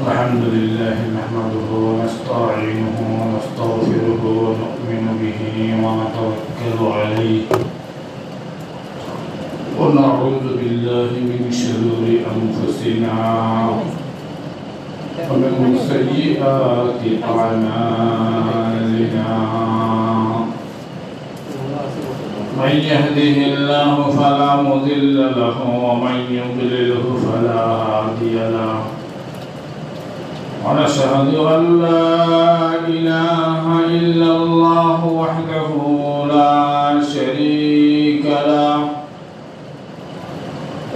الحمد لله نحمده ونستعينه ونستغفره ونؤمن به ونتوكل عليه ونعوذ بالله من شرور أنفسنا ومن سيئات أعمالنا من يهده الله فلا مضل له ومن يضلله فلا هادي له ونشهد أن لا إله إلا الله وحده لا شريك له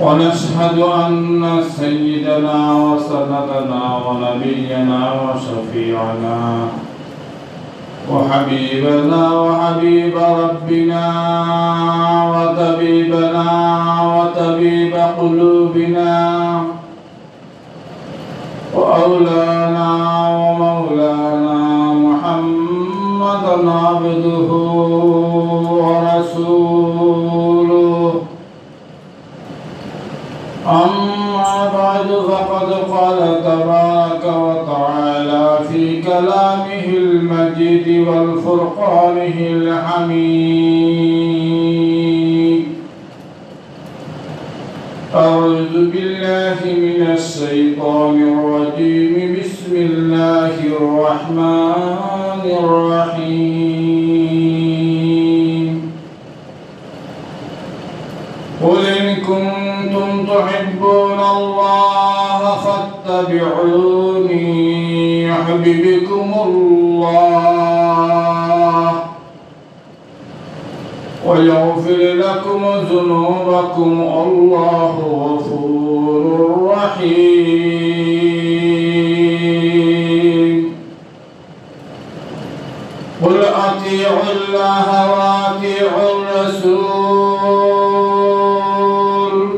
ونشهد أن سيدنا وسندنا ونبينا وشفيعنا وحبيبنا وحبيب ربنا وطبيبنا وطبيب قلوبنا وأولانا ومولانا محمدا عبده ورسوله أما بعد فقد قال تبارك وتعالى في كلامه المجيد والفرقانه الحميد أعوذ بالله من الشيطان الرجيم بسم الله الرحمن الرحيم قل إن كنتم تحبون الله فاتبعوني يحببكم الله ويغفر لكم ذنوبكم الله غفور رحيم قل أطيعوا الله وأطيعوا الرسول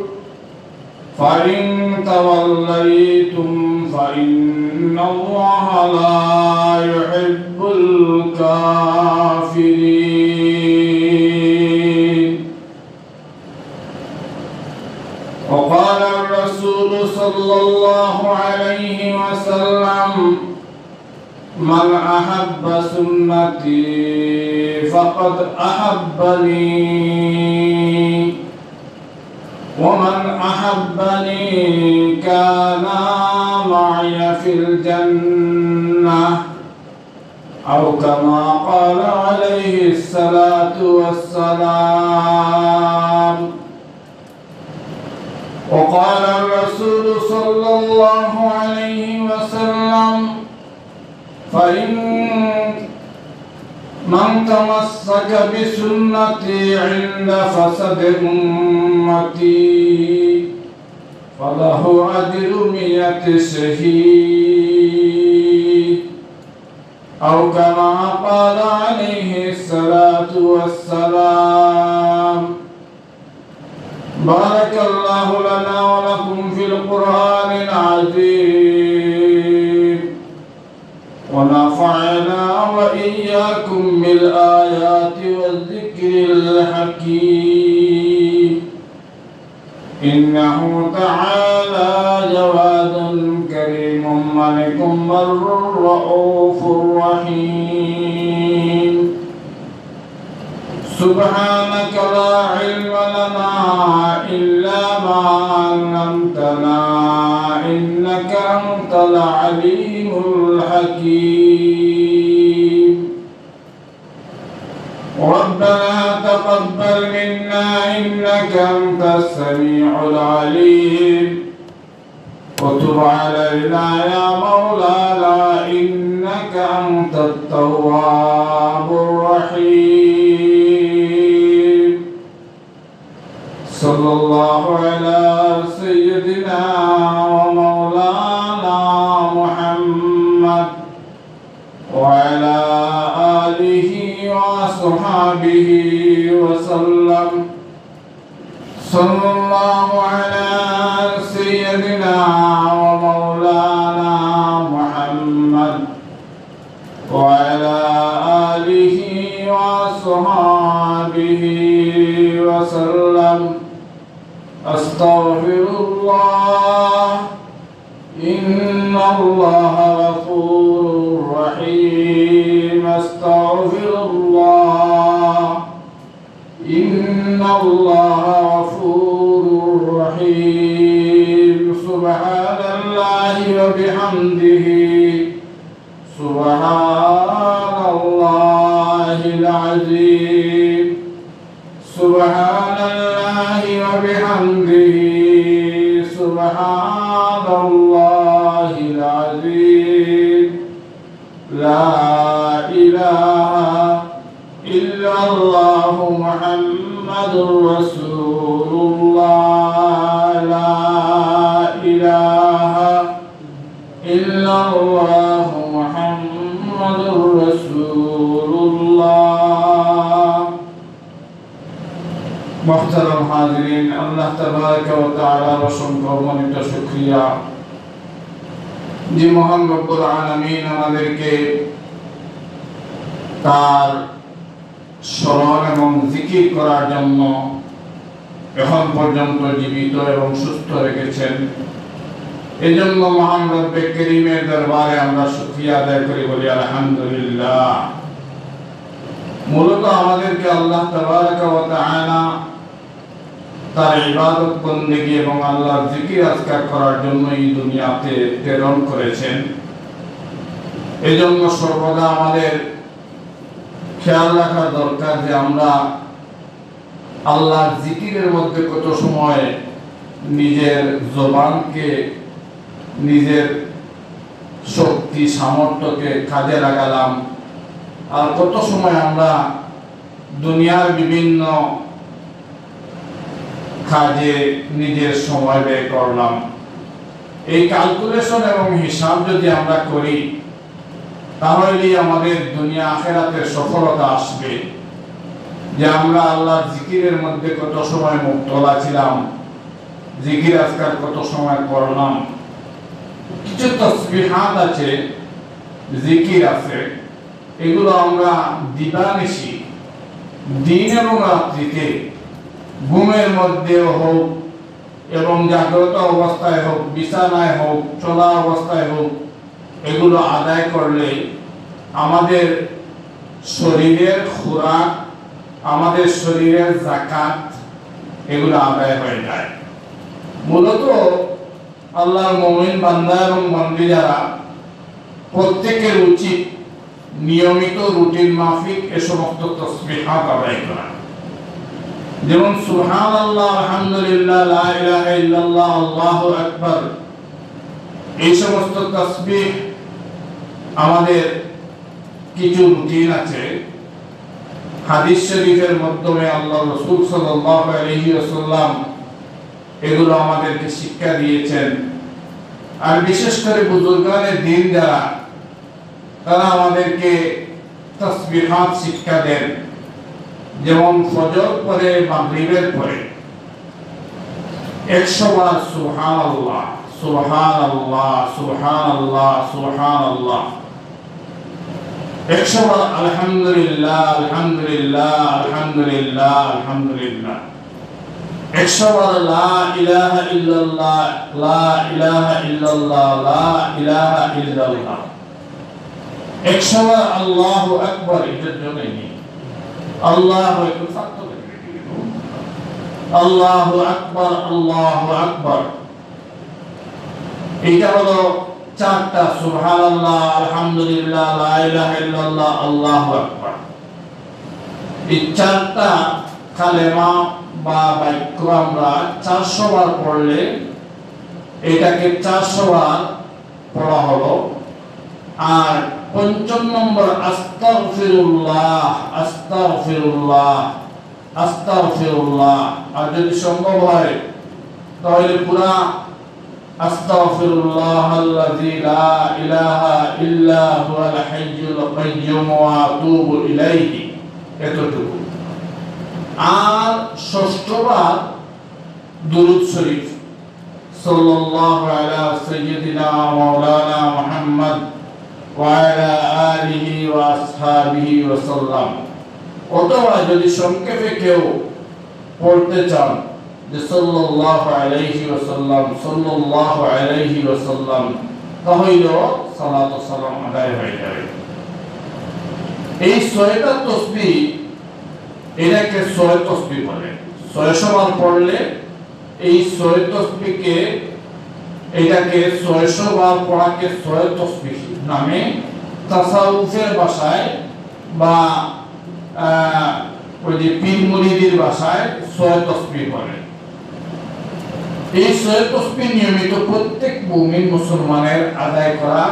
فإن توليتم فإن الله لا يحب الكافرين وقال الرسول صلى الله عليه وسلم من أحب سنتي فقد أحبني ومن أحبني كان معي في الجنة أو كما قال عليه الصلاة والسلام وقال الرسول صلى الله عليه وسلم فإن من تمسك بسنتي عند فسد أمتي فله أجر 100 شهيد أو كما قال عليه الصلاة والسلام بارك الله لنا ولكم في القرآن العظيم ونفعنا وإياكم بالآيات والذكر الحكيم إنه تعالى جواد كريم ملك بر رؤوف رحيم سبحانك لا علم لنا إلا ما علمتنا إنك أنت العليم الحكيم ربنا تقبل منا إنك أنت السميع العليم وتب علينا يا مولانا إنك أنت التواب الرحيم صلى الله على سيدنا ومولانا محمد وعلى آله وصحبه وسلم صلى الله على سيدنا ومولانا محمد وعلى آله وصحبه وسلم أستغفر الله إن الله غفور رحيم أستغفر الله إن الله غفور رحيم سبحان الله وبحمده سبحان الله العظيم سبحان الله وبحمده سبحان الله العظيم لا إله إلا الله محمد رسول الله لا إله إلا الله محمد رسول الله محترم حاضرین اللہ تبارک و تعالی অসংখ্য অগণিত শুকরিয়া যে মহান রব্বুল আলামিন আমাদেরকে তার স্মরণ এবং জিকির করার জন্য এখন পর্যন্ত জীবিত এবং সুস্থ রেখেছেন। এজন্য মহান রব্বে করিমের দরবারে আমরা শুকরিয়া আদায় করি, বলি আলহামদুলিল্লাহ। মূলত আমাদেরকে আল্লাহ তাবারক ওয়া তাআলা তার ইবাদত বন্দেগী এবং আল্লাহর জিকির আজকার করার জন্য এই দুনিয়াতে প্রেরণ করেছেন। এজন্য সর্বদা আমাদের খেয়াল রাখা দরকার যে আমরা আল্লাহর জিকিরের মধ্যে কত সময় নিজের জবানকে, নিজের শক্তি সামর্থ্যকে কাজে লাগালাম, আর কত সময় আমরা দুনিয়ার বিভিন্ন কাজে নিজের সময় ব্যয় করলাম। এই ক্যালকুলেশন এবং হিসাব যদি আমরা করি তাহলেই আমাদের দুনিয়া আখিরাতের সফলতা আসবে, যে আমরা আল্লাহর জিকিরের মধ্যে কত সময় মুক্তলা ছিলাম, জিকির আজকার কত সময় করলাম। কিছু তাসবিহাত আছে, জিকির আছে, এগুলো আমরা দিবানিশি, দিন এবং রাত্রিতে, ঘুমের মধ্যেও হোক এবং জাগ্রত অবস্থায় হোক, বিছানায় হোক, চলা অবস্থায় হোক, এগুলো আদায় করলে আমাদের শরীরের খোরাক, আমাদের শরীরের যাকাত, এগুলো আদায় হয়ে যায়। মূলত আল্লাহর মুমিন বান্দা এবং বান্দী যারা, প্রত্যেকের উচিত নিয়মিত রুটিন মাফিক এ সমস্ত তাসবিহাত আদায় করা। যেমন সুবহানাল্লাহ, আলহামদুলিল্লাহ, লা ইলাহা ইল্লাল্লাহ, আল্লাহু আকবার, এই সমস্ত তাসবিহ আমাদের কিছু রুটিন আছে। হাদিস শরীফের মাধ্যমে আল্লাহ রাসূল সাল্লাল্লাহু আলাইহি ওয়াসাল্লাম এগুলো আমাদেরকে শিক্ষা দিয়েছেন। আর বিশেষ করে বুজুর্গানে দিন যারা, তারা আমাদেরকে তাসবিহাত শিক্ষা দেন। যেমন ফজর পরে, মাগরিবের পরে 100 বার সুবহানাল্লাহ, সুবহানাল্লাহ, সুবহানাল্লাহ, সুবহানাল্লাহ, 100 বার আলহামদুলিল্লাহ, আলহামদুলিল্লাহ, আলহামদুলিল্লাহ, আলহামদুলিল্লাহ, 100 বার লা ইলাহা ইল্লাল্লাহ, লা ইলাহা ইল্লাল্লাহ, লা ইলাহা ইল্লাল্লাহ, 100 বার আল্লাহু আকবার। এটার জন্য আল্লাহু আকবার, আল্লাহু আকবার, আল্লাহু আকবার। এটা হলো চারটা, সুবহানাল্লাহ, আলহামদুলিল্লাহ, লা ইলাহা ইল্লাল্লাহ, আল্লাহু আকবার। এই চারটা কালেমা বা বাক্য আমরা 400 বার পড়লে এটাকে 400 বার পড়া হলো। আর 5 নম্বর আস্তাগফিরুল্লাহ, আস্তাগফিরুল্লাহ, আস্তাগফিরুল্লাহ। আর যদি সম্ভব হয় তাহলে পুরা আস্তাগফিরুল্লাহাল্লাযী লা ইলাহা ইল্লা হুয়াল হাইয়্যুল কাইয়্যুম ওয়া আতুবু ইলাইহি, এতটুকু। আর 6 বার দুরূদ শরীফ, সাল্লাল্লাহু আলা সাইয়্যিদিনা মাওলানা মুহাম্মদ ওয়া আলা আলিহি ওয়া আসহাবিহি ওয়া সাল্লাম। অথবা যদি সংক্ষেপে কেউ পড়তে চান যে সাল্লাল্লাহু আলাইহি ওয়াসাল্লাম তাহলে সালাত ও সালাম আদায় হয়ে যাবে। এই 6টা তাসবিহ এটাকে 6 তাসবিহ বলে। 600 বার পড়লে এই 6 তাসবিহকে এটাকে 600 বার পড়াকে 6 তাসবিহ নামে তাসাউফের ভাষায় বা ওই যে পীর মুরিদের ভাষায় 6 তাসবিহ বলে। এই 6 তাসবিহ নিয়মিত প্রত্যেক মুমিন মুসলমানের আদায় করা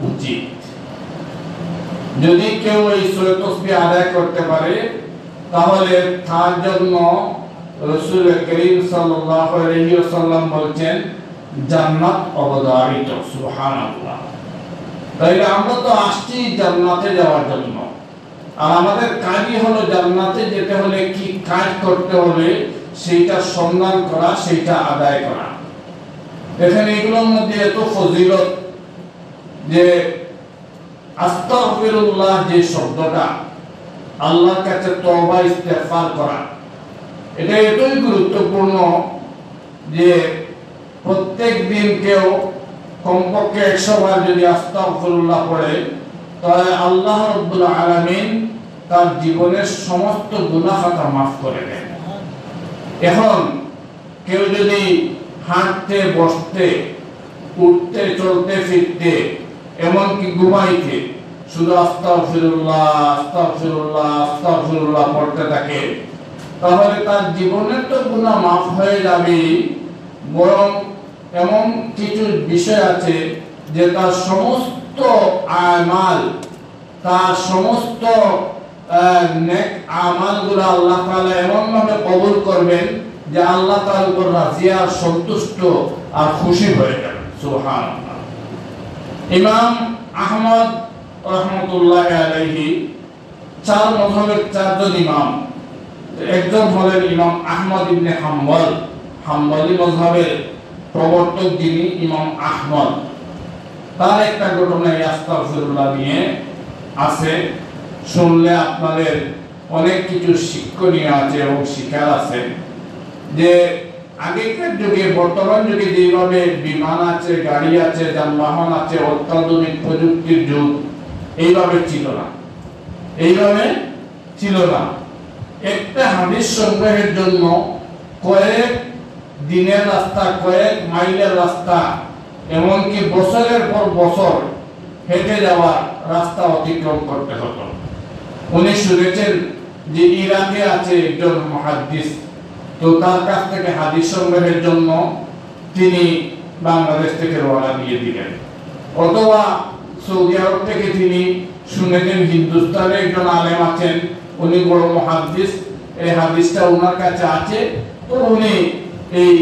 উচিত। যদি কেউ এই 6 তাসবিহ আদায় করতে পারে তাহলে তার জন্য রাসূল করিম সাল্লাল্লাহু আলাইহি ওয়াসাল্লাম বলেন জান্নাত অবধারিত। সুবহানাল্লাহ। তাইলে আমরা তো আসছি জান্নাতে যাওয়ার জন্য, আর আমাদের কাজই হলো জান্নাতে যেতে হলে কি কাজ করতে হবে সেইটা সন্ধান করা, সেইটা আদায় করা। এখানে এগুলোর মধ্যে এত ফজিলত যে আস্তাগফিরুল্লাহ যে শব্দটা, আল্লাহর কাছে তওবা ইস্তেগফার করা, এটা এতই গুরুত্বপূর্ণ যে প্রত্যেক দিন কেউ কমপক্ষে 100 বার যদি আস্তাগফিরুল্লাহ পড়ে তাহলে আল্লাহ রাব্বুল আলামিন তার জীবনের সমস্ত গুনাহ খাতা মাফ করে দেন। এখন কেউ যদি হাঁটতে, বসতে, উঠতে, চলতে, ফিরতে, এমনকি ঘুমাইতে শুধু আস্তাগফিরুল্লাহ আস্তাগফিরুল্লাহ আস্তাগফিরুল্লাহ পড়তে থাকে তাহলে তার জীবনের তো গুনাহ মাফ হয়ে যাবে, বরং এমন কিছু বিষয় আছে যে তার সমস্ত আমাল, তার সমস্ত নেক আমালগুলো আল্লাহ তাআলা এমন ভাবে কবুল করবেন যে আল্লাহ তার উপর রাজি আর সন্তুষ্ট আর খুশি হয়ে যাবেন। সুবহানাল্লাহ। ইমাম আহমদ রাহমাতুল্লাহি আলাইহি 4 মাযহাবের 4 জন ইমাম, একজন হলেন ইমাম আহমদ ইবনে হাম্বল, হাম্বলি মাযহাবের প্রবর্তক যিনি ইমাম আহমদ। তার একটা ঘটনা আস্তাগফিরুল্লাহ নিয়ে আছে, শুনলে আপনাদের অনেক কিছু শিক্ষণীয় আছে এবং শিক্ষার আছে। যে আগেকার যুগে, বর্তমান যুগে যেভাবে বিমান আছে, গাড়ি আছে, যানবাহন আছে, অত্যাধুনিক প্রযুক্তির যুগ, এইভাবে ছিল না, এইভাবে ছিল না। একটা হাদিস সংগ্রহের জন্য কয়েক দিনের রাস্তা, কয়েক মাইলের রাস্তা, এমনকি বছরের পর বছর হেঁটে যাওয়ার রাস্তা অতিক্রম করতে হতো। উনি শুনেছেন যে ইরাকে আছে একজন মুহাদ্দিস, তো তার কাছ থেকে হাদিস সংগ্রহের জন্য তিনি বাংলাদেশ থেকে রওনা দিয়ে দিলেন। অথবা সৌদি আরব থেকে তিনি শুনেছেন হিন্দুস্তানে একজন আলেম আছেন, উনি বড় মুহাদ্দিস, এই হাদিসটা ওনার কাছে আছে, তো উনি এই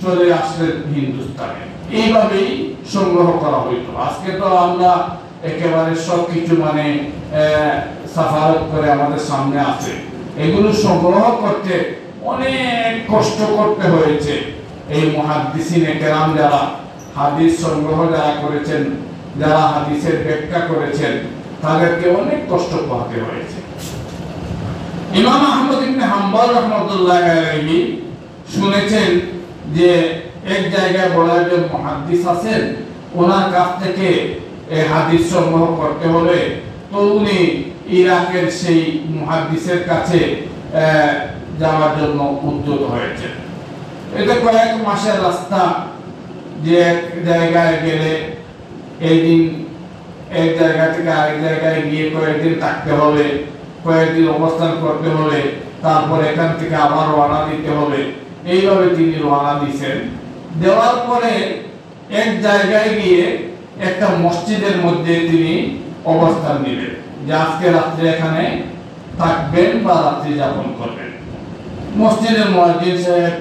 চলে আসলেন হিন্দুস্তানে। এইভাবেই সংগ্রহ করা হইতো। আজকে তো আমরা একেবারে সবকিছু মানে সাফারত করে আমাদের সামনে আছে। এগুলো সংগ্রহ করতে অনেক কষ্ট করতে হয়েছে। এই মুহাদ্দিসিনে কেরাম যারা হাদিস সংগ্রহ যারা করেছেন, যারা হাদিসের ব্যাখ্যা করেছেন, তাদেরকে অনেক কষ্ট পোহাতে হয়েছে। ইমাম আহমদ ইবনে হাম্বল রাহমাতুল্লাহি আলাইহি শুনেছেন যে এক জায়গায় বড় একজন মুহাদ্দিস আছেন, ওনার কাছ থেকে এই হাদিস সংগ্রহ করতে হলে তো উনি ইরাকের সেই মুহাদ্দিসের কাছে যাওয়ার জন্য উদ্যত হয়েছেন। এটা কয়েক মাসের রাস্তা, যে এক জায়গায় গেলে এই দিন এক জায়গা থেকে আরেক জায়গায় গিয়ে কয়েকদিন থাকতে হবে, কয়েকদিন অবস্থান করতে হবে, তারপর এখান থেকে আবার রওনা দিতে হবে। এইভাবে তিনি রওনা দিয়েছেন। দেওয়ার পরে এক জায়গায় গিয়ে একটা মসজিদের মধ্যে তিনি অবস্থান নিলেন যে আজকে রাত্রে এখানে থাকবেন বা রাত্রি যাপন করবেন। মসজিদের মুয়াজ্জিন সাহেব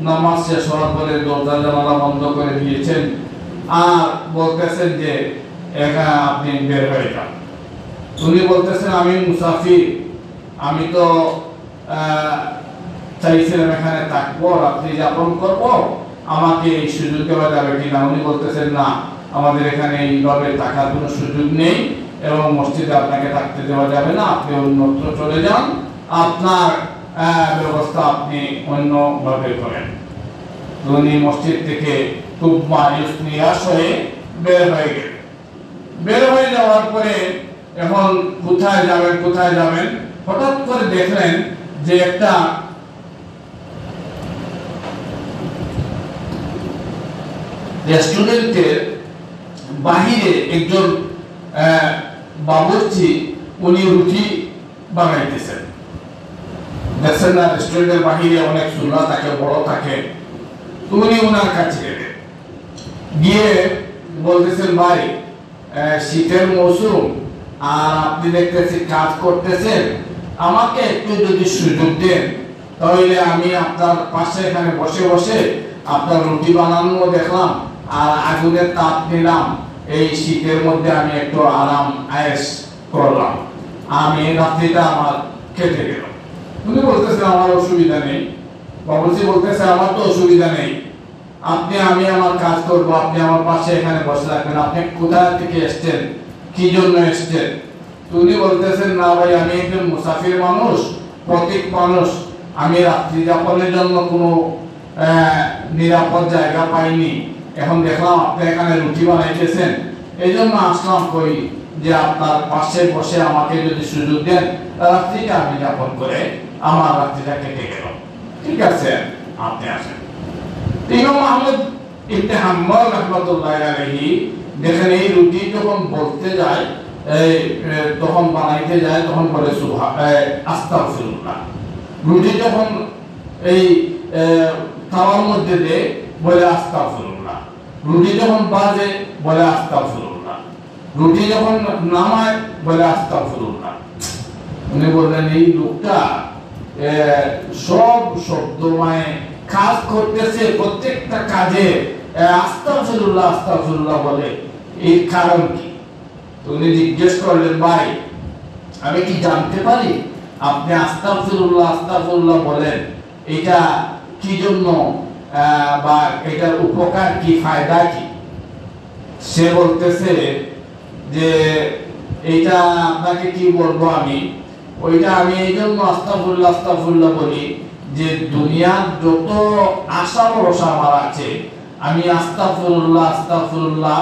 নামাজ শেষ হওয়ার পরে দরজা জানালা বন্ধ করে দিয়েছেন আর বলতেছেন যে এখানে আপনি বের হয়ে যান। উনি বলতেছেন আমি মুসাফির, আমি তো চাইছিলাম এখানে থাকবো, রাত্রি যাপন করব, আমাকে এই সুযোগ দেওয়া যাবে কিনা? উনি বলতেছেন না, আমাদের এখানে এইভাবে থাকার কোনো সুযোগ নেই এবং মসজিদে আপনাকে থাকতে দেওয়া যাবে না, আপনি অন্যত্র চলে যান, আপনার ব্যবস্থা আপনি অন্যভাবে করেন। উনি মসজিদ থেকে খুব মায়ুস নিরাশ হয়ে বের হয়ে গেলেন। বের হয়ে যাওয়ার পরে এখন কোথায় যাবেন হঠাৎ করে দেখলেন যে একটা রেস্টুরেন্টের বাহিরে একজন বাবুর্চি উনি রুটি বানাইতেছেন। দেখছেন না, রেস্টুরেন্টের বাহিরে অনেক চুলা থাকে, বড় থাকে। উনি ওনার কাছে গিয়ে বলতেছেন, ভাই শীতের মৌসুম আর আপনি দেখতেছি কাজ করতেছেন, আমাকে একটু যদি সুযোগ দেন তাহলে আমি আপনার পাশে এখানে বসে বসে আপনার রুটি বানানো দেখলাম আর আগুনের তাপ নিলাম। এই শীতের মধ্যে আমি একটু আরাম আয়েশ করলাম, আমি রাত্রিটা আমার কেটে গেল। উনি বলতেছেন আমার অসুবিধা নেই। বাবুজি বলতেছে আমার তো অসুবিধা নেই, আমি আমার কাজ করবো, আপনি আমার পাশে এখানে বসে থাকবেন। আপনি কোথা থেকে এসছেন, কি জন্য এসছেন? উনি বলতেছেন, না ভাই আমি একজন মুসাফির মানুষ, প্রতীক মানুষ, আমি রাত্রি যাপনের জন্য কোনো নিরাপদ জায়গা পাইনি। এখন দেখলাম আপনি এখানে রুটি বানাইতেছেন, এই জন্য আসলাম কই যে আপনার পাশে বসে আমাকে যদি সুযোগ দেন রাত্রিটা আমি যাপন করে আমার রাত্রিটা কেটে গেল। ঠিক আছে, আপনি আসেন। ইমাম আহমদ ইবনে হাম্বল রাহমাতুল্লাহি আলাইহি দেখেন এই রুটি যখন বলতে যায়, তখন বানাইতে যায়, তখন বলে আস্তাগফিরুল্লাহ। রুটি যখন এই তাওয়ার মধ্যে দেয় বলে আস্তাগফিরুল্লাহ। রুটি যখন বাজে বলে আস্তাগফিরুল্লাহ। রুটি যখন নামায় বলে আস্তাগফিরুল্লাহ। উনি বললেন এই লোকটা সব শব্দময় কাজ করতেছে, প্রত্যেকটা কাজে আস্তাগফিরুল্লাহ আস্তাগফিরুল্লাহ বলে, এর কারণ কি? উনি জিজ্ঞেস করলেন, ভাই আমি কি জানতে পারি আপনি আস্তাগফিরুল্লাহ আস্তাগফিরুল্লাহ বলেন এটা কি জন্য, বা এটার উপকার কি, ফায়দা কি? সে বলতেছে যে এটা আপনাকে কি বলবো, ওইটা আমি এই জন্য আস্তাগফিরুল্লাহ আস্তাগফিরুল্লাহ বলি যে দুনিয়ার যত আশা ভরসা আমার আছে, আমি আস্তাগফিরুল্লাহ আস্তাগফিরুল্লাহ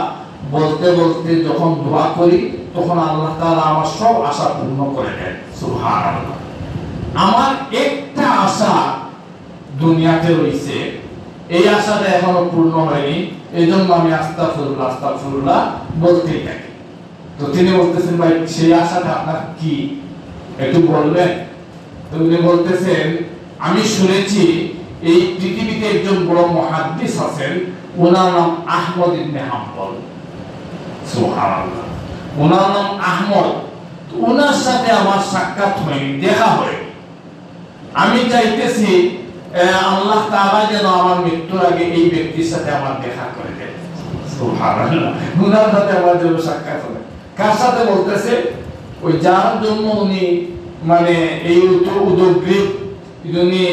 বলতে বলতে যখন দোয়া করি তখন আল্লাহ তাআলা আমার সব আশা পূর্ণ করে দেন। সুবহানাল্লাহ। আমার একটা আশা দুনিয়াতে রয়েছে, এই আশাটা এখনো পূর্ণ হয়নি, এই জন্য আমি আস্তাগফিরুল্লাহ আস্তাগফিরুল্লাহ বলতেই থাকি। তো তিনি বলতেছেন, ভাই সেই আশাটা আপনার কি, একটু বলবেন? তো উনি বলতেছেন, আমি শুনেছি এই পৃথিবীতে একজন বড় মুহাদ্দিস আছেন, ওনার নাম আহমদ ইবনে হাম্বল। সুবহানাল্লাহ। ওনার নাম আহমদ। ওনার সাথে আমার সাক্ষাৎ হয়নি, দেখা হয়নি। আমি চাইতেছি আল্লাহ তাআলা যেন আমার মৃত্যুর আগে এই ব্যক্তির সাথে আমার দেখা করে দেন। সুবহানাল্লাহ। ওনার সাথে আমার যেন সাক্ষাৎ হয়। কার সাথে বলতেছে? ওই যার জন্য উনি মানে এই উদ্যোগী, উনি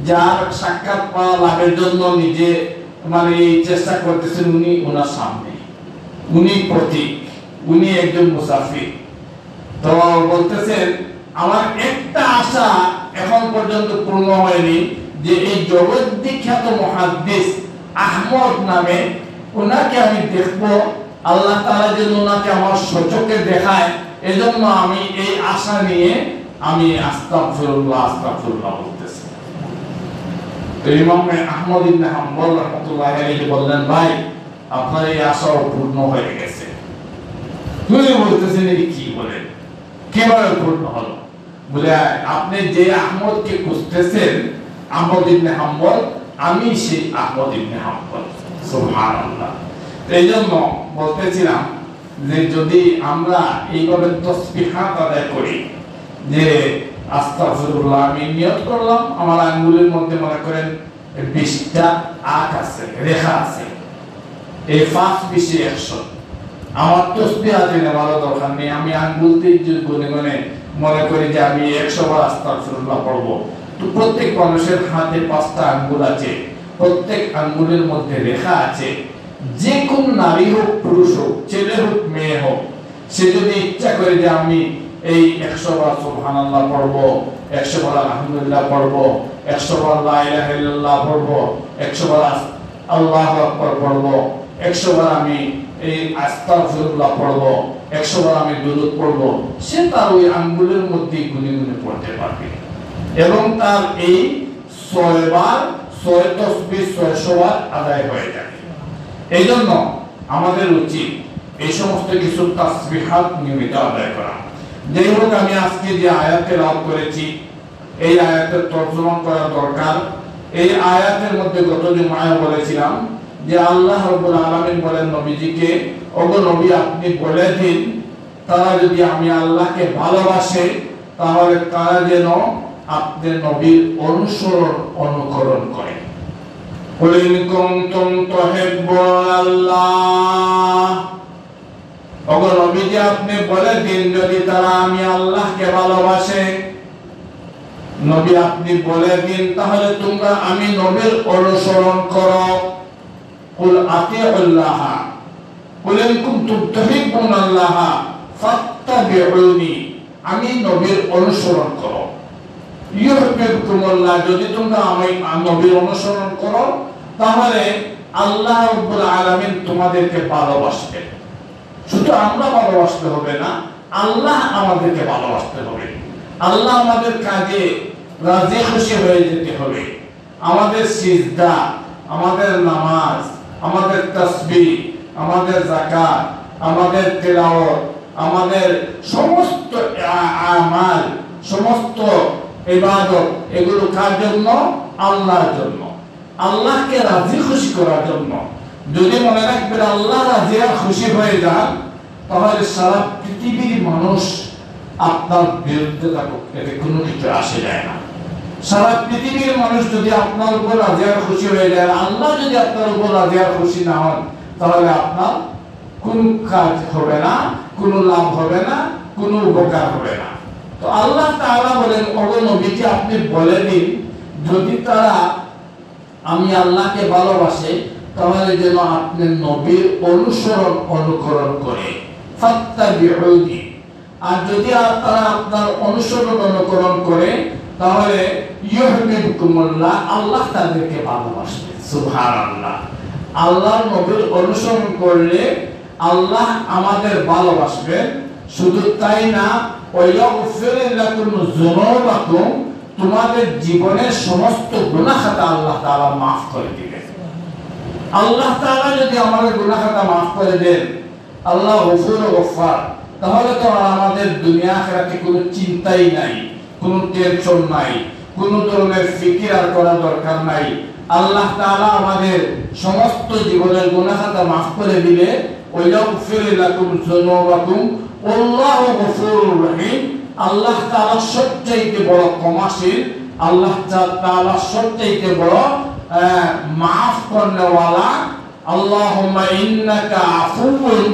যার সাক্ষাৎ পাওয়া লাভের জন্য নিজে মানে এই চেষ্টা করতেছেন, উনি ওনার সামনে, উনি প্রতীক, উনি একজন মুসাফির। তো বলতেছেন আমার একটা আশা এখন পর্যন্ত পূর্ণ হয়নি যে এই জগৎ বিখ্যাত মুহাদ্দিস আহমদ নামে ওনাকে আমি দেখব, আল্লাহ তাআলা যেন ওনাকে আমার সচক্ষে দেখায়, এজন্য আমি এই আশা নিয়ে আমি আস্তাগফিরুল্লাহ আস্তাগফিরুল্লাহ বলতেছি। তো ইমাম আহমদ ইবনে হাম্বল রাহমাতুল্লাহি আলাইহি বললেন, ভাই আপনার এই আশাও পূর্ণ হয়ে গেছে। তিনি বলতেছেন, এই কি বলেন, কিভাবে পূর্ণ হলো? বলে আপনি যে আহমদকে খুঁজতেছেন, আহমদ ইবনে হাম্বল, আমি সেই আহমদ ইবনে হাম্বল। সুবহানাল্লাহ। এই জন্য বলতেছিলাম যে যদি আমরা এইভাবে তাসবিহাত আদায় করি, যে আস্তাগফিরুল্লাহ আমি নিয়ত করলাম, আমার আঙ্গুলের মধ্যে মনে করেন 20টা আঁক আছে, রেখা আছে, এই 5 20 100, আমার তাসবিহাতে নেওয়ার দরকার নেই, আমি আঙ্গুল দিয়ে গুনে গুনে মনে করি যে আমি 100 বার আস্তাগফিরুল্লাহ পড়ব। তো প্রত্যেক মানুষের হাতে 5টা আঙ্গুল আছে, প্রত্যেক আঙ্গুলের মধ্যে রেখা আছে। যে কোন নারী হোক পুরুষ হোক, ছেলে হোক মেয়ে হোক, সে যদি ইচ্ছা করে যে আমি এই 100 বার সুবহানাল্লাহ পড়ব, 100 বার আলহামদুলিল্লাহ পড়ব, 100 বার লা ইলাহা ইল্লাল্লাহ পড়ব, 100 বার আল্লাহু আকবার পড়ব, 100 বার আমি এই আস্তাগফিরুল্লাহ পড়ব, 100 বার আমি দুরূদ পড়ব, সে তার ওই আঙ্গুলের মধ্যে গুনে গুনে পড়তে পারবে এবং তার এই 6 বার 6 তাসবিহ 600 বার আদায় হয়ে যাবে। এইজন্য আমাদের উচিত এই সমস্ত কিছু তাসবিহাত নিয়মিত আদায় করা। যাই হোক, আমি আজকে যে আয়াত তেলাওয়াত করেছি এই আয়াতের তর্জমা করা দরকার। এই আয়াতের মধ্যে গত জুমায় বলেছিলাম যে আল্লাহ রাব্বুল আলামিন বলেন নবীজিকে, ওগো নবী আপনি বলে দিন তারা যদি আমি আল্লাহকে ভালোবাসে তাহলে তারা যেন আপনি নবীর অনুসরণ অনুকরণ করে। কুল ইন কুনতুম তুহিব্বুনাল্লাহ, ওগো নবীজি আপনি বলে দিন যদি তারা আমি আল্লাহকে ভালোবাসে, নবী আপনি বলে দিন তাহলে তোমরা আমি নবীর অনুসরণ করো। কুল আতিউল্লাহ কুল ইন কুনতুম তুহিব্বুনাল্লাহ ফাত্তাবিউনি, আমি নবীর অনুসরণ করো। ইউহিব্বুকুমুল্লাহ, যদি তোমরা আমি নবীর অনুসরণ করো তাহলে আল্লাহ রাব্বুল আলামিন তোমাদেরকে ভালোবাসবেন। শুধু আমরা ভালোবাসতে হবে না, আল্লাহ আমাদেরকে ভালোবাসতে হবে। আল্লাহ আমাদের কাজে রাজি খুশি হয়ে যেতে হবে। আমাদের সিজদা, আমাদের নামাজ, আমাদের তাসবিহ, আমাদের যাকাত, আমাদের তিলাওয়াত, আমাদের সমস্ত আমাল, সমস্ত ইবাদত এগুলো কার জন্য? আল্লাহর জন্য, আল্লাহকে রাজি খুশি করার জন্য। যদি মনে রাখবেন আল্লাহ রাজি আর খুশি হয়ে যান তাহলে সারা পৃথিবীর মানুষ আপনার বিরুদ্ধে থাকুক এতে কোনো কিছু আসে যায় না। সারা পৃথিবীর মানুষ যদি আপনার উপর রাজি আর খুশি হয়ে যায়, আল্লাহ যদি আপনার উপর রাজি আর খুশি না হন তাহলে আপনার কোন কাজ হবে না, কোনো লাভ হবে না, কোনো উপকার হবে না। তো আল্লাহ তাআলা বলেন ওগো নবীজি আপনি বলে দিন যদি তারা আমি আল্লাহকে ভালোবাসে তাহলে যেন আপনি নবীর অনুসরণ অনুকরণ করে। ফাত্তাবিউনি, আর যদি তারা আপনার অনুসরণ অনুকরণ করে তাহলে ইউহিব্বুকুমুল্লাহ, আল্লাহ তাদেরকে ভালোবাসবে। সুবহানাল্লাহ, আল্লাহর নবীর অনুসরণ করলে আল্লাহ আমাদের ভালোবাসবেন। শুধু তাই না, ওয়ায়াগফির লাকুম যুনুবাকুম, তোমাদের জীবনের সমস্ত গুনাহ খাতা আল্লাহ তাআলা maaf করে দিবেন। আল্লাহ তাআলা যদি আমাদের গুনাহ খাতা maaf করে দেন, আল্লাহ গফুর গফফার, তাহলে তো আমাদের দুনিয়া আখিরাতে কোনো চিন্তাই নাই, কোনো টেনশন নাই, কোনো ধরনের ফিকির আর করা দরকার নাই। আল্লাহ তাআলা আমাদের সমস্ত জীবনের গুনাহ খাতা maaf করে দিলে ওয়ায়াগফির লাকুম যুনুবাকুম আল্লাহু গফুরুর রহিম, আল্লাহ তাআলা সবচেয়ে বড় ক্ষমাশীল, আল্লাহ তাআলা সবচেয়ে বড় maaf করনে ওয়ালা। আল্লাহুম্মা ইন্নাকা আফুউন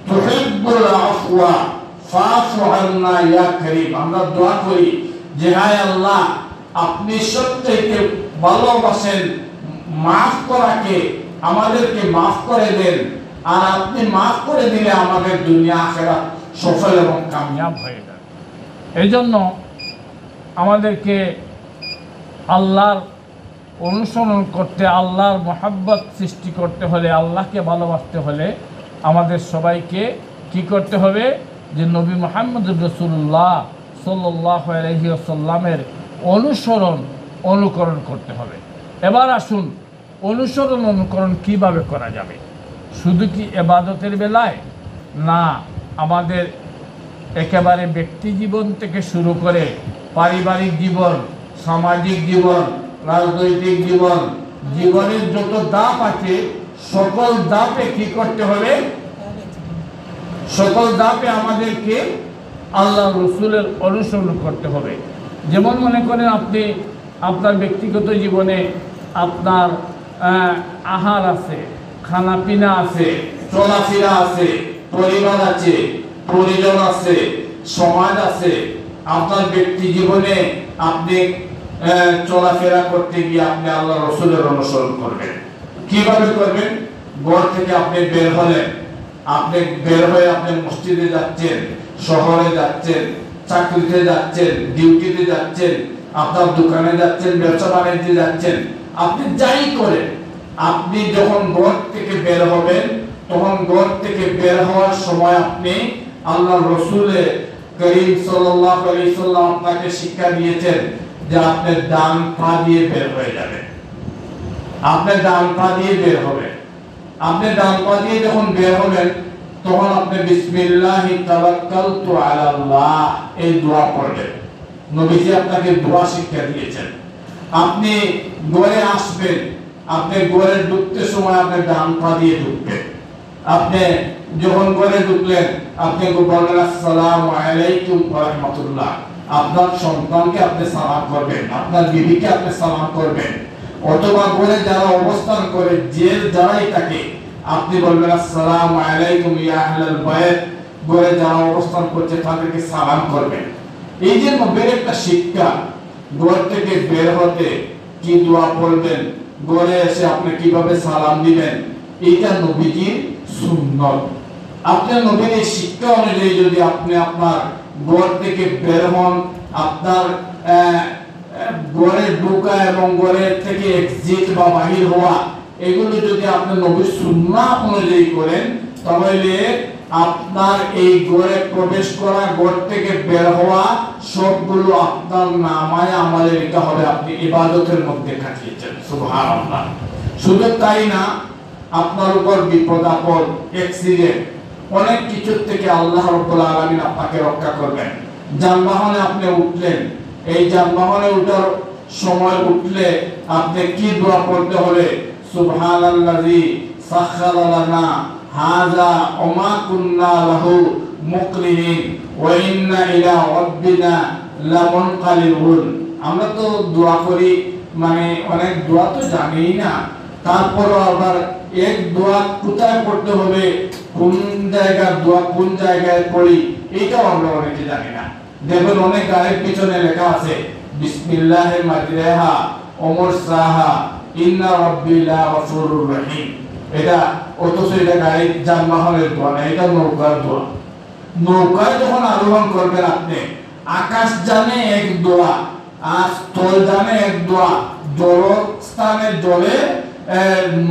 তুহিব্বুল আফওয়া ফাফু আন্না ইয়া কারীম। আমরা দোয়া করি যে হায় আল্লাহ আপনি সবচেয়ে ভালোবাসেন maaf করাকে, আমাদেরকে maaf করে দেন, আর আপনি maaf করে দিলে আমাদের দুনিয়া আখিরাত সফল এবং কামিয়াব হয়ে যাবে। এইজন্য আমাদেরকে আল্লাহর অনুসরণ করতে, আল্লাহর মহব্বত সৃষ্টি করতে হলে, আল্লাহকে ভালোবাসতে হলে আমাদের সবাইকে কি করতে হবে? যে নবী মুহাম্মদুর রাসূলুল্লাহ সাল্লাল্লাহু আলাইহি ওয়াসাল্লামের অনুসরণ অনুকরণ করতে হবে। এবার আসুন অনুসরণ অনুকরণ কিভাবে করা যাবে? শুধু কি ইবাদতের বেলায়? না, আমাদের একেবারে ব্যক্তি জীবন থেকে শুরু করে পারিবারিক জীবন, সামাজিক জীবন, রাজনৈতিক জীবন, জীবনের যত ধাপ আছে সকল ধাপে কি করতে হবে? সকল ধাপে আমাদেরকে আল্লাহ রসুলের অনুসরণ করতে হবে। যেমন মনে করেন আপনি আপনার ব্যক্তিগত জীবনে আপনার আহার আছে, খানা পিনা আছে, চলাফেরা আছে, পরিবার আছে, পরিজন আছে, সমাজ আছে। আপনার ব্যক্তি জীবনে আপনি চলাফেরা করতে গিয়ে আপনি আল্লাহ রসুলের অনুসরণ করবেন। কিভাবে করবেন? ঘর থেকে আপনি বের হলেন, আপনি বের হয়ে আপনি মসজিদে যাচ্ছেন, শহরে যাচ্ছেন, চাকরিতে যাচ্ছেন, ডিউটিতে যাচ্ছেন, আপনার দোকানে যাচ্ছেন, ব্যবসা বাণিজ্যে যাচ্ছেন, আপনি যাই করেন, আপনি যখন ঘর থেকে বের হবেন তখন ঘর থেকে বের হওয়ার সময় আপনি আল্লাহর রাসূল করিম সাল্লাল্লাহু আলাইহি সাল্লাম আপনাকে শিক্ষা দিয়েছেন যে আপনি ডান পা দিয়ে বের হয়ে যাবেন। আপনি ডান পা দিয়ে বের হবেন। আপনি ডান পা দিয়ে যখন বের হবেন তখন আপনি বিসমিল্লাহি তাওয়াক্কালতু আলাল্লাহ এই দোয়া পড়বেন। নবীজি আপনাকে দোয়া শিক্ষা দিয়েছেন। আপনি ঘরে আসবেন, আপনি ঘরে ঢুকতে সময় আপনি ডান পা দিয়ে ঢুকবেন। আপনি যখন ঘরে ঢুকলেন আপনি বলবেন আসসালামু আলাইকুম ওয়া রাহমাতুল্লাহ। আপনার সন্তানকে আপনি সালাম করবেন, আপনার বিবিকে আপনি সালাম করবেন, অথবা ঘরে যারা অবস্থান করে যে যারাই থাকে আপনি বলবেন আসসালামু আলাইকুম ইয়া আহলাল বাইত। ঘরে যারা অবস্থান করছে তাদেরকে সালাম করবেন। এই যে নবীর একটা শিক্ষা, ঘর থেকে বের হতে কি দোয়া পড়বেন, ঘরে এসে আপনি কিভাবে সালাম দিবেন, এটা নবীজির সুন্নাত। আপনার নবীর এই শিক্ষা অনুযায়ী যদি আপনি আপনার ঘর থেকে বের হন, আপনার ঘরে ঢোকা এবং ঘরের থেকে এক্সিট বা বাহির হওয়া এগুলো যদি আপনি নবীর সুন্নাত অনুযায়ী করেন তাহলে আপনার এই ঘরে প্রবেশ করা, ঘর থেকে বের হওয়া সবগুলো আপনার নামায় আমলে লেখা হবে, আপনি ইবাদতের মধ্যে কাটিয়েছেন। সুবহানাল্লাহ। শুধু তাই না, আপনার উপর বিপদ আপদ, অ্যাক্সিডেন্ট, অনেক কিছু থেকে আল্লাহ রাব্বুল আলামিন আপনাকে রক্ষা করবেন। যানবাহনে আপনি উঠলেন, এই যানবাহনে উঠার সময় উঠলে আপনি কি দোয়া পড়তে হবে? সুবহানাল্লাযী সাখারা লানা হাযা ওয়া মা কুন্না লাহু মুকরিনিন ওয়া ইন্না ইলা রাব্বিনা লামুনকালিবুন। আমরা তো দোয়া করি, মানে অনেক দোয়া তো জানিই না, তারপরও আবার এক দোয়া কোথায় পড়তে হবে, কোন জায়গার দোয়া কোন জায়গায় পড়ি এটাও আমরা অনেকে জানি না। দেখবেন অনেক গায়ের পিছনে লেখা আছে বিসমিল্লাহি মাজরাহা ওয়া মুরসাহা ইন্না রাব্বি লাগফুরুর রহিম। এটা অথচ এটা গাড়ি যানবাহনের দোয়া না, এটা নৌকার দোয়া। নৌকায় যখন আরোহণ করবেন আপনি, আকাশ জানে এক দোয়া আর স্থল জানে এক দোয়া। জলস্থানে জলে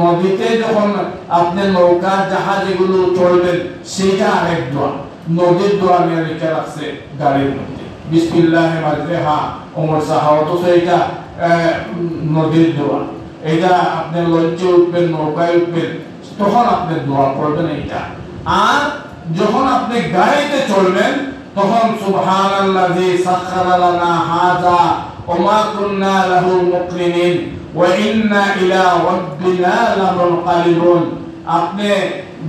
নদীতে যখন আপনি নৌকা জাহাজ এগুলো চলবেন সেটা আরেক দোয়া। নদীর দোয়া নিয়ে লিখে রাখছে গাড়ির মধ্যে বিসমিল্লাহি মাজরাহা ওয়া মুরসাহা, অথচ এটা নদীর দোয়া। এটা আপনি লঞ্চে উঠবেন, নৌকায় উঠবেন, তখন আপনি দোয়া পড়বেন এইটা। আর যখন আপনি গাড়িতে চলবেন তখন সুবহানাল্লাযী সাখারা লানা হাযা ওয়া মা কুন্না লাহু মুকরিনিন ওয়া ইন্না ইলা রাব্বিনা লামুনকালিবুন। আপনি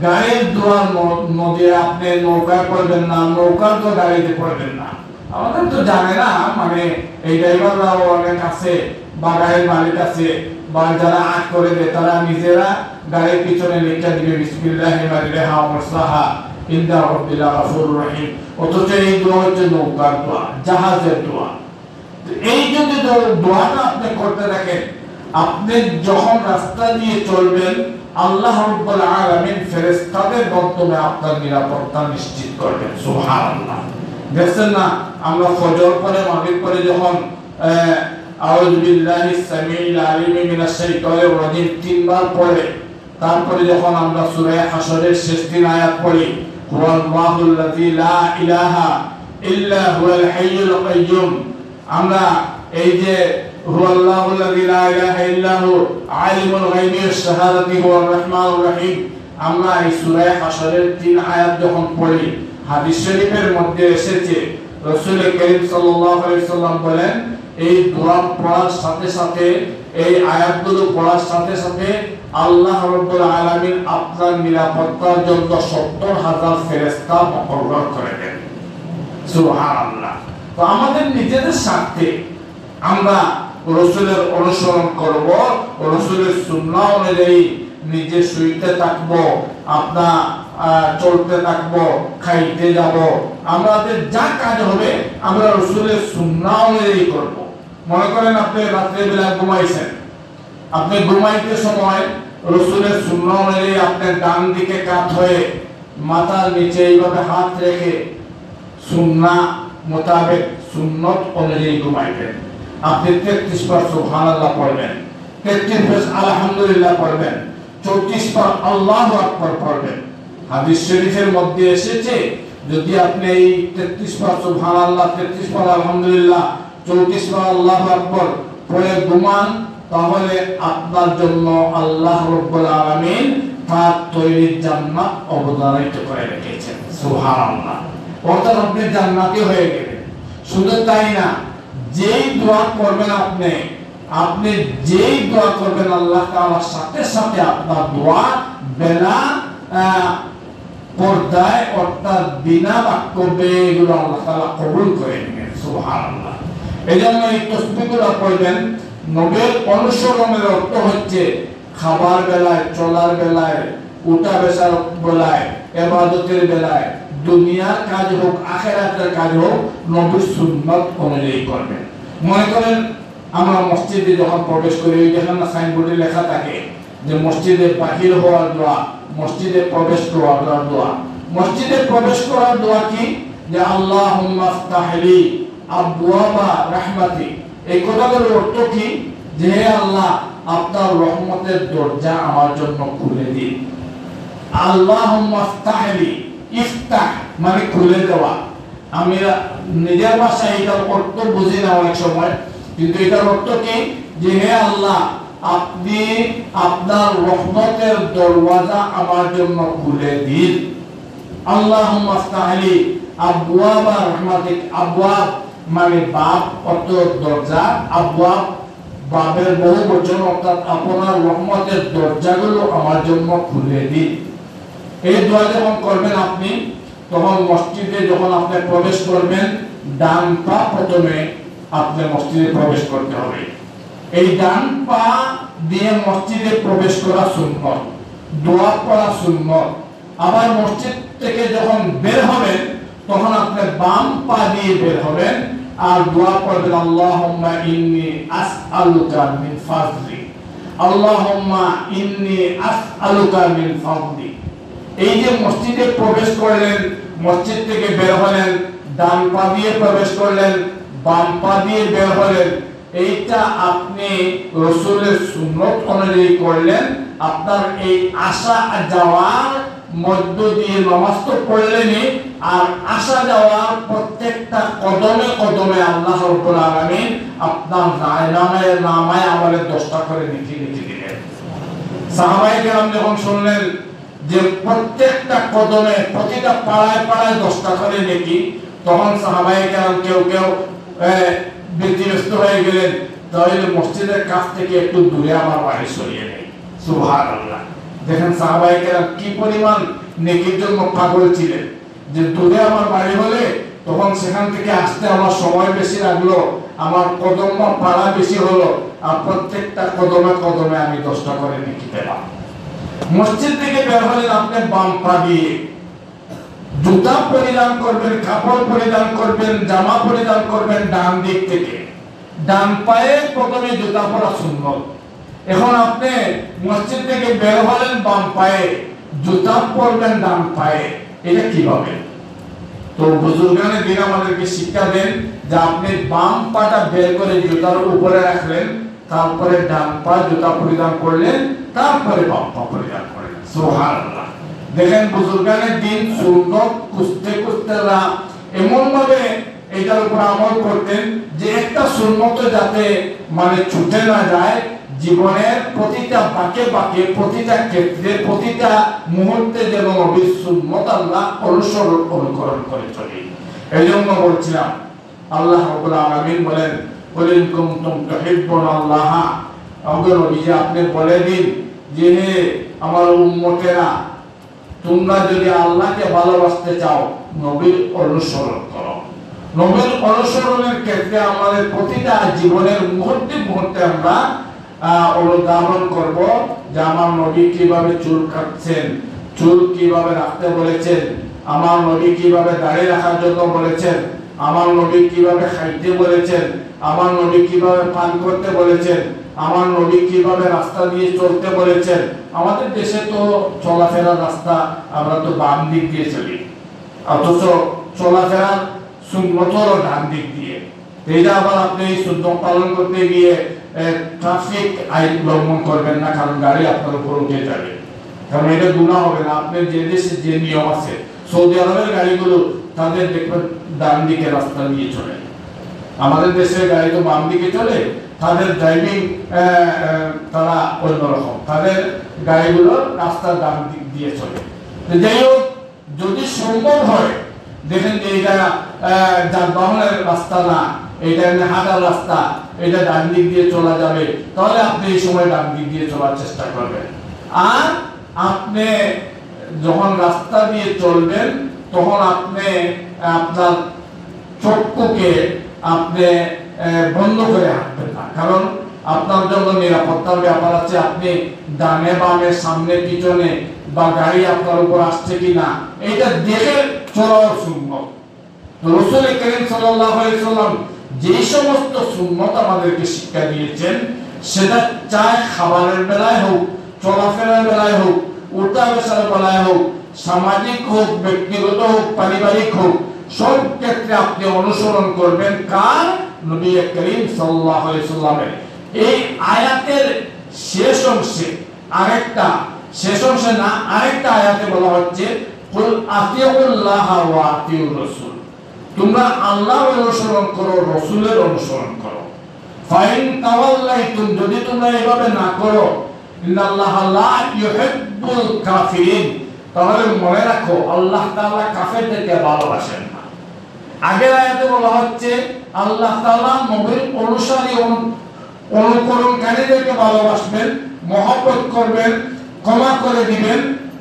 গাড়ির দোয়ার মধ্যে আপনি নৌকায় পড়বেন না, নৌকার তো গাড়িতে পড়বেন না। আমাদের তো জানে না, মানে এই ড্রাইভাররাও অনেক আছে বা গাড়ির মালিক আছে বা যারা আট করে দেয় তারা নিজেরা গাড়ির পিছনে লিখে দিবে বিসমিল্লাহি মাজরাহা ওয়া মুরসাহা ইন্না রাব্বি লাগফুরুর রহিম। অথচ এই দোয়া হচ্ছে নৌকার দোয়া, জাহাজের দোয়া। এই যদি দোয়াটা আপনি করতে থাকেন, আপনি যখন রাস্তা দিয়ে চলবেন আল্লাহ রাব্বুল আলামিন ফেরেশতাদের মাধ্যমে আপনার নিরাপত্তা নিশ্চিত করবেন। সুবহানাল্লাহ। দেখছেন না, আমরা ফজর পরে মাগরিব পরে যখন আউযু বিল্লাহিস সামিউল আলিম মিনাশ শাইতানির রাজিম তিনবার পড়ে, তারপরে যখন আমরা সূরা হাশরের শেষ তিন আয়াত পড়ি, হুয়াল্লাহুল্লাযী লা ইলাহা ইল্লা হুয়াল হাইয়ুল কাইয়্যুম, আমরা এই যে হুয়াল্লাহুল্লাযী লা ইলাহা ইল্লা হু আলিমুল গায়বি ওয়াশ শাহাদাতি হুয়ার রাহমানুর রহিম, আমরা এই সূরা হাশরের তিন আয়াত যখন পড়ি, হাদিস শরীফের মধ্যে এসেছে রাসূল করিম সাল্লাল্লাহু আলাইহি সাল্লাম বলেন, এই দোয়া পড়ার সাথে সাথে, এই আয়াতগুলো পড়ার সাথে সাথে আল্লাহ রাব্বুল আলামিন আপনার নিরাপত্তার জন্য ৭০,০০০ ফেরেশতা মুকররর করে দেন। সুবহানাল্লাহ। তো আমাদের নিজেদের স্বার্থে আমরা রাসূলের অনুসরণ করব, রাসূলের সুন্নাহ অনুযায়ী নিজে শুইতে থাকবো, আপনার চলতে থাকবো, খাইতে যাব, আমাদের যা কাজ হবে আমরা রাসূলের সুন্নাহ অনুযায়ী করব। মনে করেন আপনি রাত্রে বেলা ঘুমাইছেন, আপনি ঘুমাইতে সময় রাসূলের সুন্নাহ অনুযায়ী আপনি ডান দিকে কাত হয়ে মাথার নিচে এইভাবে হাত রেখে সুন্নাহ মোতাবেক সুন্নত অনুযায়ী ঘুমাইবেন। আপনি 33 বার সুবহানাল্লাহ পড়বেন, 33 বার আলহামদুলিল্লাহ পড়বেন, 34 বার আল্লাহু আকবার পড়বেন। হাদিস শরীফের মধ্যে এসেছে যদি আপনি এই 33 বার সুবহানাল্লাহ, 33 বার আলহামদুলিল্লাহ, 34 বার আল্লাহু আকবার পড়ে ঘুমান, তাহলে আপনার জন্য আল্লাহ রাব্বুল আলামিন তার তৈরি জান্নাত অবধারিত করে রেখেছেন। সুবহানাল্লাহ। অর্থাৎ আপনি জান্নাতি হয়ে গেলেন। শুধু তাই না, যেই দোয়া করবেন আপনি যেই দোয়া করবেন আল্লাহ তাআলার সাথে সাথে আপনার দোয়া বিনা পর্দায় অর্থাৎ বিনা বাক্যে এগুলো আল্লাহ তাআলা কবুল করে নেবেন। সুবহানাল্লাহ। এজন্য এই তাসবিহগুলো পড়বেন। নবীর অনুসরণের অর্থ হচ্ছে খাবার বেলায়, চলার বেলায়, উঠা বসার বেলায়, ইবাদতের বেলায়, দুনিয়ার কাজ হোক আখিরাতের কাজ হোক, নবীর সুন্নাত অনুযায়ী করবেন। মনে করেন আমরা মসজিদে যখন প্রবেশ করি, ওই যেখানে সাইনবোর্ডে লেখা থাকে যে মসজিদে বাহির হওয়ার দোয়া, মসজিদে প্রবেশ করার দোয়া। মসজিদে প্রবেশ করার দোয়া কি? যে আল্লাহুম্মা ইফতাহলি আবওয়াবা রাহমাতি। এই কথাগুলোর অর্থ কি? যে হে আল্লাহ, আপনার রহমতের দরজা আমার জন্য খুলে দিন। আল্লাহুম্মা ইফতাহলি, ইফতাহ মানে খুলে দেওয়া। আমি নিজের ভাষায় এটার অর্থ বুঝি না অনেক সময়, কিন্তু এটার অর্থ কি? যে হে আল্লাহ, আপনি আপনার রহমতের দরওয়াজা আমার জন্য খুলে দিন। আল্লাহুম্মা ইফতাহলি আবওয়াবা রাহমাতিক। আবওয়াব মানে বাব অর্থ দরজা, আবওয়াব বাবের বহু বচন, অর্থাৎ আপনার রহমতের দরজাগুলো আমার জন্য খুলে দিন। এই দোয়া যখন করবেন আপনি, তখন মসজিদে যখন আপনি প্রবেশ করবেন, ডান পা প্রথমে আপনি মসজিদে প্রবেশ করতে হবে। এই ডান পা দিয়ে মসজিদে প্রবেশ করা সুন্নত, দোয়া পড়া সুন্নত। আবার মসজিদ থেকে যখন বের হবেন, তখন আপনি বাম পা দিয়ে বের হবেন আর দোয়া পড়বেন আল্লাহুম্মা ইন্নী আসআলুকা মিন ফাজলি, আল্লাহুম্মা ইন্নী আসআলুকা মিন ফাজলি। এই যে মসজিদে প্রবেশ করলেন, মসজিদ থেকে বের হলেন, ডান পা দিয়ে প্রবেশ করলেন, বাম পা দিয়ে বের হলেন, এইটা আপনি রাসূলের সুন্নাত অনুযায়ী করলেন। আপনার এই আসা যাওয়ার মধ্য দিয়ে নামাজ তো পড়লেনই, আর আসা যাওয়ার প্রত্যেকটা কদমে কদমে আল্লাহ রাব্বুল আলামিন আপনার নামায় আমলে 10টা করে লিখে দিলেন। সাহাবায়ে কেরাম যখন শুনলেন যে প্রত্যেকটা কদমে, প্রতিটা পাড়ায় পাড়ায় 10টা করে নেকি, তখন সাহাবায়ে কেরাম কেউ ব্যতিব্যস্ত হয়ে গেলেন, তাহলে মসজিদের কাছ থেকে একটু দূরে আমার বাড়ি সরিয়ে নেই। সুবহানাল্লাহ। দেখেন সাহাবায়ে কেরাম কি পরিমাণ নেকির জন্য পাগল ছিলেন, যে দূরে আমার বাড়ি হলে তখন সেখান থেকে আসতে আমার সময় বেশি লাগলো, আমার কদম বা পাড়া বেশি হলো, আর প্রত্যেকটা কদমে কদমে আমি 10টা করে নেকি পেলাম। মসজিদ থেকে বের হলেন আপনি বাম পা দিয়ে, জুতা পরিধান করবেন, কাপড় পরিধান করবেন, জামা পরিধান করবেন ডান দিক থেকে। ডান পায়ে প্রথমে জুতা পরা সুন্নত। এখন আপনি মসজিদ থেকে বের হলেন বাম পায়ে, জুতা পরবেন ডান পায়ে, এটা কিভাবে? তো বুজুর্গানে দিন আমাদেরকে শিক্ষা দেন যে আপনি বাম পাটা বের করে জুতার উপরে রাখলেন, তারপরে ডান পা জুতা পরিধান করলেন, তারপরে বাম পা পরিধান করলেন। সুবহানাল্লাহ। দেখেন বুজুর্গানের দিন সুন্নত খুঁজতে এমন ভাবে এটার উপর আমল করতেন যে একটা সুন্নত যাতে মানে ছুটে না যায়, জীবনের প্রতিটা বাঁকে বাঁকে, প্রতিটা ক্ষেত্রে, প্রতিটা মুহূর্তে যেন নবীর সুন্নত আল্লাহ অনুকরণ করে চলে। এই জন্য বলছিলাম আল্লাহ রাব্বুল আলামিন বলেন, কুল ইন কুনতুম তুহিব্বুনাল্লাহ, নবীজি আপনি বলে দিন যে হে আমার উম্মতেরা, তোমরা যদি আল্লাহকে ভালোবাসতে চাও নবীর অনুসরণ করো। নবীর অনুসরণের ক্ষেত্রে আমাদের প্রতিটা জীবনের মুহূর্তে মুহূর্তে আমরা অনুধাবন করব যে আমার নবী কিভাবে চুল কাটছেন, চুল কিভাবে রাখতে বলেছেন, আমার নবী কিভাবে দাড়ি রাখার জন্য বলেছেন, আমার নবী কিভাবে খাইতে বলেছেন, আমার নবী কিভাবে পান করতে বলেছেন, আমার নবী কিভাবে রাস্তা দিয়ে চলতে বলেছেন। আমাদের দেশে তো চলাফেরার রাস্তা আমরা তো বাম দিক দিয়ে চলি, অথচ চলাফেরার সুন্নত হলো ডান দিক দিয়ে। এটা আবার আপনি এই সুন্নত পালন করতে গিয়ে ট্রাফিক আইন লঙ্ঘন করবেন না, কারণ গাড়ি আপনার উপর উঠে যাবে, কারণ এটা গুনাহ হবে না। আপনি যে দেশে যে নিয়ম আছে, সৌদি আরবের গাড়িগুলো তাদের দেখবেন ডান দিকে রাস্তা দিয়ে চলে, আমাদের দেশের গাড়ি তো বাম দিকে চলে, তাদের ড্রাইভিং তারা অন্যরকম, তাদের গাড়িগুলো রাস্তার ডান দিক দিয়ে চলে। যাই হোক, যদি সম্ভব হয় দেখেন যে এটা যানবাহনের রাস্তা না, এটা হাঁটার রাস্তা, এটা ডান দিক দিয়ে চলা যাবে, তাহলে আপনি এই সময় ডান দিক দিয়ে চলার চেষ্টা করবেন। আর আপনি যখন রাস্তা দিয়ে চলবেন তখন আপনি আপনার চক্ষুকে আপনি বন্ধ করে হাঁটবেন না, কারণ আপনার জন্য নিরাপত্তার ব্যাপার আছে। আপনি ডানে বামে সামনে পিছনে বা গাড়ি আপনার উপর আসছে কিনা এটা দেখে চলার সুন্নত। রাসূল করিম সাল্লাল্লাহু আলাইহি সাল্লাম যে সমস্ত সুন্নত আমাদেরকে শিক্ষা দিয়েছেন, সেটা চাই খাবারের বেলায় হোক, চলাফেরার বেলায় হোক, উঠা বসার বেলায় হোক, সামাজিক হোক, ব্যক্তিগত হোক, পারিবারিক হোক, সব ক্ষেত্রে আপনি অনুসরণ করবেন কার? নবী করিম সাল্লাল্লাহু আলাইহি সাল্লামের। এই আয়াতের শেষ অংশে আরেকটা আয়াতে বলা হচ্ছে, কুল আতিউল্লাহ ওয়া আতিউর রাসূল, তোমরা আল্লাহর অনুসরণ করো, রাসূলের অনুসরণ করো। ফাইন তাওয়াল্লাইতুম, যদি তোমরা এভাবে না করো, ইন্নাল্লাহা লা ইউহিব্বুল কাফিরিন, তাহলে মনে রাখো আল্লাহ তাআলা কাফেরদেরকে ভালোবাসেন না। আগের আয়াতে বলা হচ্ছে আল্লাহ তাআলা নবীর অনুসারী অনুকরণকারীদেরকে ভালোবাসবেন, মহব্বত করবেন, ক্ষমা করে দিবেন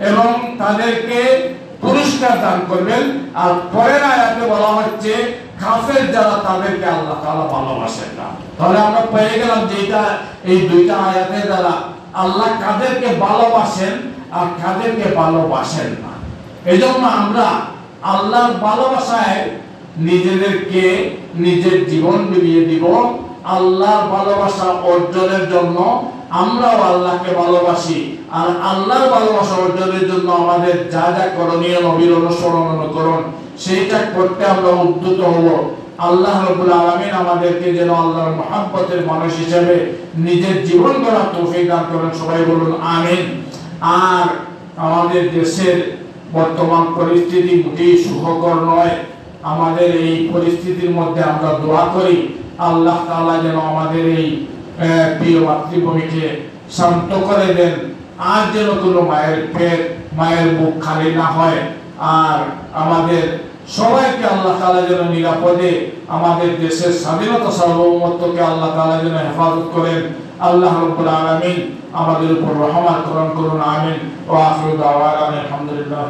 এবং তাদেরকে পুরস্কার দান করবেন। আর পরের আয়াতে বলা হচ্ছে কাফের যারা, তাদেরকে আল্লাহ তাআলা ভালোবাসেন না। তাহলে আমরা পেয়ে গেলাম যে এই দুইটা আয়াতের দ্বারা আল্লাহ কাদেরকে ভালোবাসেন আর কাদেরকে ভালোবাসেন না। এজন্য আমরা আল্লাহর ভালোবাসায় নিজেদেরকে নিজের জীবন বিলিয়ে দিব। আল্লাহর ভালোবাসা অর্জনের জন্য আমরাও আল্লাহকে ভালোবাসি, আর আল্লাহর ভালোবাসা অর্জনের জন্য আমাদের যা যা করণীয়, নবীর অনুকরণ সেইটা করতে আমরা উদ্যত হব। আল্লাহ রাব্বুল আলামিন আমাদেরকে যেন আল্লাহর মহব্বতের মানুষ হিসেবে নিজের জীবন গড়ার তৌফিক দান করেন। সবাই বলুন আমিন। আর আমাদের দেশের বর্তমান পরিস্থিতি মোটেই সুখকর নয়। আমাদের এই পরিস্থিতির মধ্যে আমরা দোয়া করি আল্লাহ তাআলা যেন আমাদের এই প্রিয় মাতৃভূমিকে শান্ত করে দেন, আর যেন কোনো মায়ের মুখ খালি না হয়। আর আমাদের সবাইকে আল্লাহ তাআলা যেন নিরাপদে আমাদের দেশের স্বাধীনতা সার্বভৌমত্বকে আল্লাহ তাআলা যেন হেফাজত করেন। আল্লাহ রাব্বুল আলামিন আমাদের উপর রহমত করুন, আমিন। ওয়া আখিরু দাওয়ানা আলহামদুলিল্লাহ।